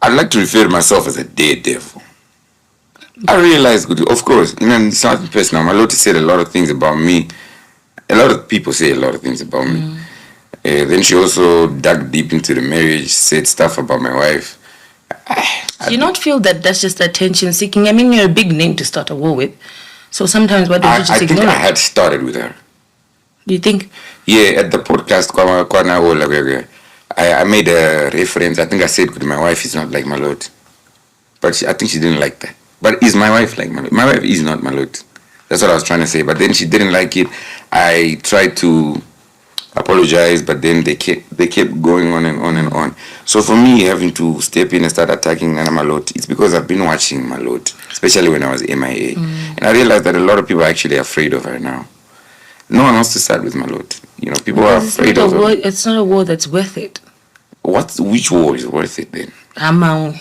I'd like to refer to myself as a daredevil. I realized, of course, it's not personal. My Lord said a lot of things about me. A lot of people say a lot of things about me. Then she also dug deep into the marriage, said stuff about my wife. Do you not feel that that's just attention seeking? I mean, you're a big name to start a war with. So sometimes why don't you just ignore it? I think I had started with her. Do you think? Yeah, at the podcast, I made a reference. I think I said my wife is not like my Lord. But I think she didn't like that. But is my wife like my Lord? My wife is not my Lord. That's what I was trying to say. But then she didn't like it. I tried to apologize, but then they kept going on and on and on. So for me, having to step in and start attacking Nana Malot, it's because I've been watching Malot, especially when I was MIA. And I realized that a lot of people are actually afraid of her now. No one wants to start with Malot. People are afraid of her. It's not a war that's worth it. Which war is worth it then? Amang.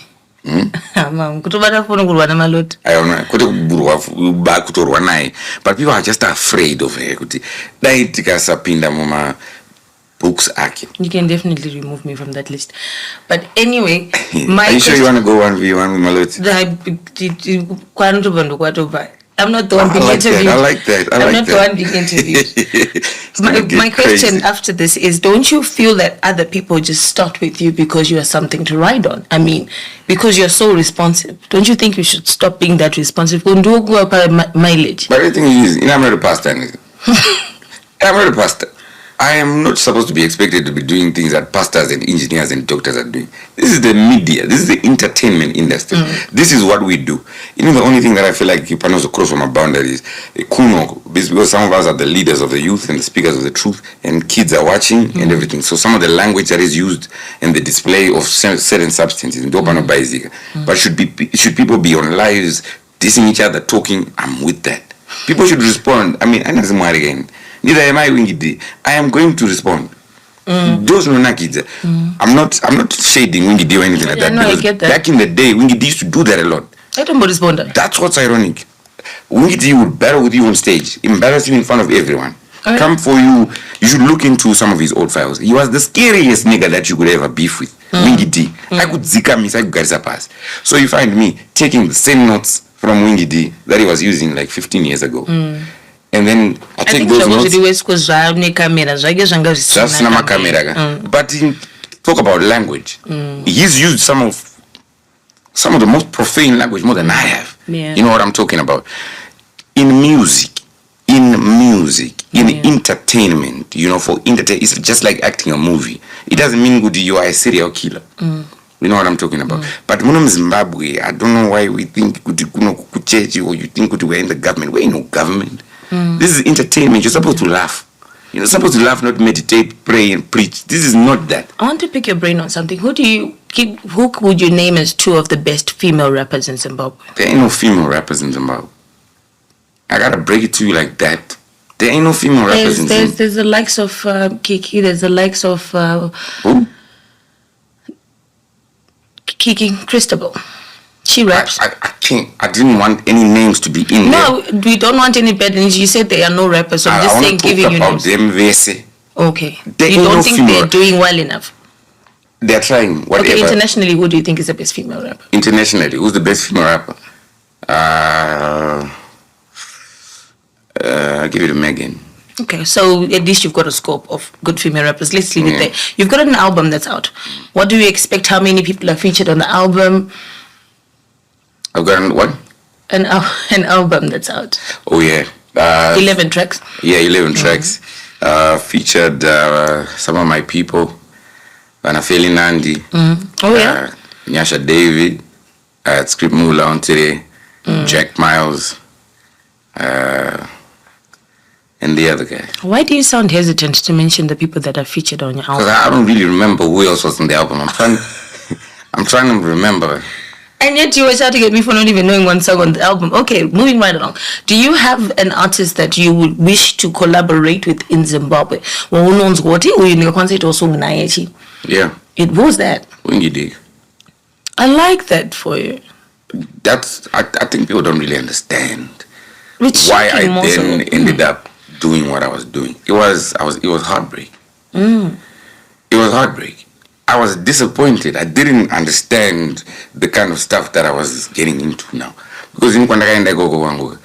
But people are just afraid of her. You can definitely remove me from that list. But anyway, are you sure you want to go 1v1 with Malot? I'm not the one being interviewed. I like that. I'm not the one being interviewed. My question after this is, don't you feel that other people just start with you because you are something to ride on? I mean, because you're so responsive. Don't you think you should stop being that responsive? Mileage. But the thing is, I'm not a pastor. I'm not a pastor. I am not supposed to be expected to be doing things that pastors and engineers and doctors are doing. This is the media. This is the entertainment industry. This is what we do. The only thing that I feel like you can also cross from my boundaries is kuno, because some of us are the leaders of the youth and the speakers of the truth, and kids are watching and everything. So some of the language that is used in the display of certain substances, but should people be on lives dissing each other, talking? I'm with that. People should respond. I mean, I never more again. Neither am I Wingy. I am going to respond. Those no kids. I'm not shading Wingy or anything like that. No, I get that. Back in the day, Wingy used to do that a lot. I don't respond. That's what's ironic. Wingy would battle with you on stage, embarrass you in front of everyone. Right. Come for you. You should look into some of his old files. He was the scariest nigga that you could ever beef with. Wingy D. I could zika me, I could get a pass. So you find me taking the same notes from Wingy D that he was using like 15 years ago. And then I take those notes. Just nama camera. But talk about language. He's used some of the most profane language more than I have. Yeah. You know what I'm talking about? In music, in entertainment, for entertainment, it's just like acting a movie. It doesn't mean good you are a serial killer. You know what I'm talking about? But when I'm Zimbabwe, I don't know why we think or you think we're in the government. We're in no government. This is entertainment. You're supposed to laugh. You're supposed to laugh, not meditate, pray, and preach. This is not that. I want to pick your brain on something. Who would you name as two of the best female rappers in Zimbabwe? There ain't no female rappers in Zimbabwe. I gotta break it to you like that. There ain't no female rappers in Zimbabwe. There's the likes of Kiki. There's the likes of who? Kiki Christabel. She raps. I can't. I didn't want any names to be in there. No, we don't want any bad names. You said there are no rappers, so I'm just saying giving you names. Them VC. Okay. You don't think they're doing well enough? They're trying. Whatever. Okay, internationally, who do you think is the best female rapper? Internationally, who's the best female rapper? I'll give it to Megan. Okay, so at least you've got a scope of good female rappers. Let's leave it there. You've got an album that's out. What do you expect? How many people are featured on the album? I've got what? An album that's out. Oh, yeah. 11 tracks. Yeah, 11 tracks. Featured some of my people. Vanafeli Nandi. Oh, yeah. Nyasha David. Script Mula on today. Jack Miles. And the other guy. Why do you sound hesitant to mention the people that are featured on your album? Because I don't really remember who else was on the album. I'm trying to remember. And yet you were shouting at me for not even knowing one song on the album. Okay, moving right along. Do you have an artist that you would wish to collaborate with in Zimbabwe? Well, who knows what? Or you can say it also. Yeah. It was that. Wingy D. I like that for you. I think people don't really understand Which why I then ended up doing what I was doing. It was heartbreak. It was heartbreak. I was disappointed. I didn't understand the kind of stuff that I was getting into now. Because in Kwandaka,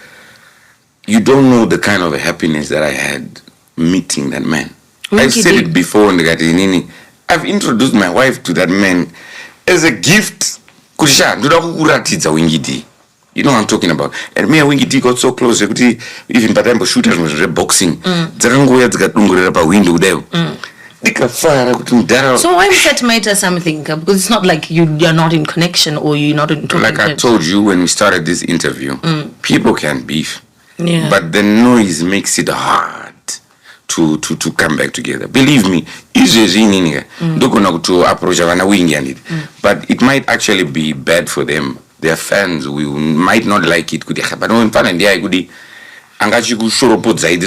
you don't know the kind of happiness that I had meeting that man. I've said it before in the Gatinini. I've introduced my wife to that man as a gift. You know what I'm talking about. And me and Wingy got so close. Even by the time shooters was boxing. So why is that matter something? Because it's not like you're not in connection or you're not in talking. Like I told you when we started this interview, people can beef. Yeah. But the noise makes it hard to come back together. Believe me, to approach but it might actually be bad for them. Their fans might not like it. But this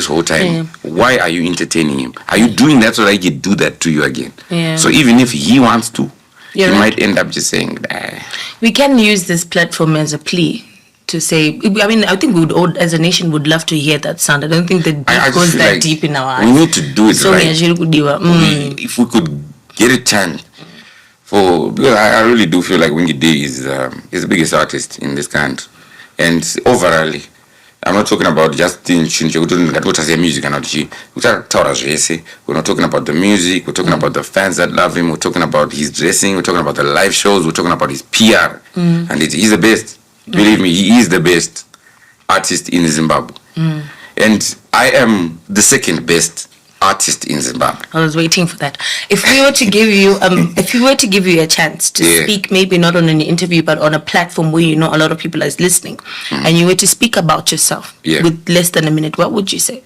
whole time, why are you entertaining him? Are you doing that so that he do that to you again? Yeah. So even if he wants to, he might end up just saying, we can use this platform as a plea to say, I mean, I think we would all, as a nation, would love to hear that sound. I don't think that beat goes that like deep in our eyes. We need to do it so right. If we could get a chance for, because I really do feel like Wingy D is the biggest artist in this country. And overall, I'm not talking about just in music. We're not talking about the music. We're talking about the fans that love him. We're talking about his dressing. We're talking about the live shows. We're talking about his PR. And he's the best. Believe me, he is the best artist in Zimbabwe. And I am the second best artist in Zimbabwe. I was waiting for that. If we were to give you, a chance to speak, maybe not on an interview, but on a platform where you know a lot of people are listening, and you were to speak about yourself with less than a minute, what would you say?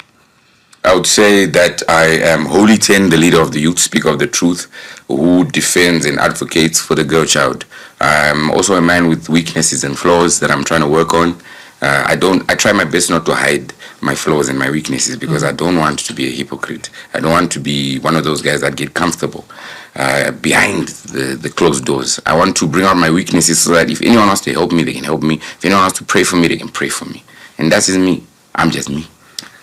I would say that I am Holy 10, the leader of the youth, speaker of the truth, who defends and advocates for the girl child. I'm also a man with weaknesses and flaws that I'm trying to work on. I try my best not to hide my flaws and my weaknesses because I don't want to be a hypocrite. I don't want to be one of those guys that get comfortable behind the closed doors. I want to bring out my weaknesses so that if anyone wants to help me, they can help me. If anyone wants to pray for me, they can pray for me. And that is me. I'm just me.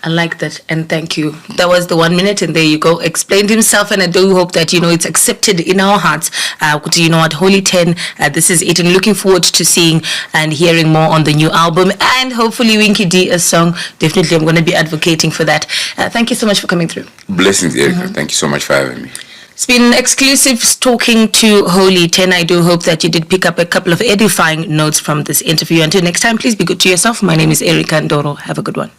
I like that, and thank you. That was the 1 minute, and there you go. Explained himself, and I do hope that it's accepted in our hearts. At Holy 10, this is it, and looking forward to seeing and hearing more on the new album, and hopefully Winky D a song. Definitely, I'm going to be advocating for that. Thank you so much for coming through. Blessings, Erica. Thank you so much for having me. It's been exclusive talking to Holy 10. I do hope that you did pick up a couple of edifying notes from this interview. Until next time, please be good to yourself. My name is Erica Ndoro. Have a good one.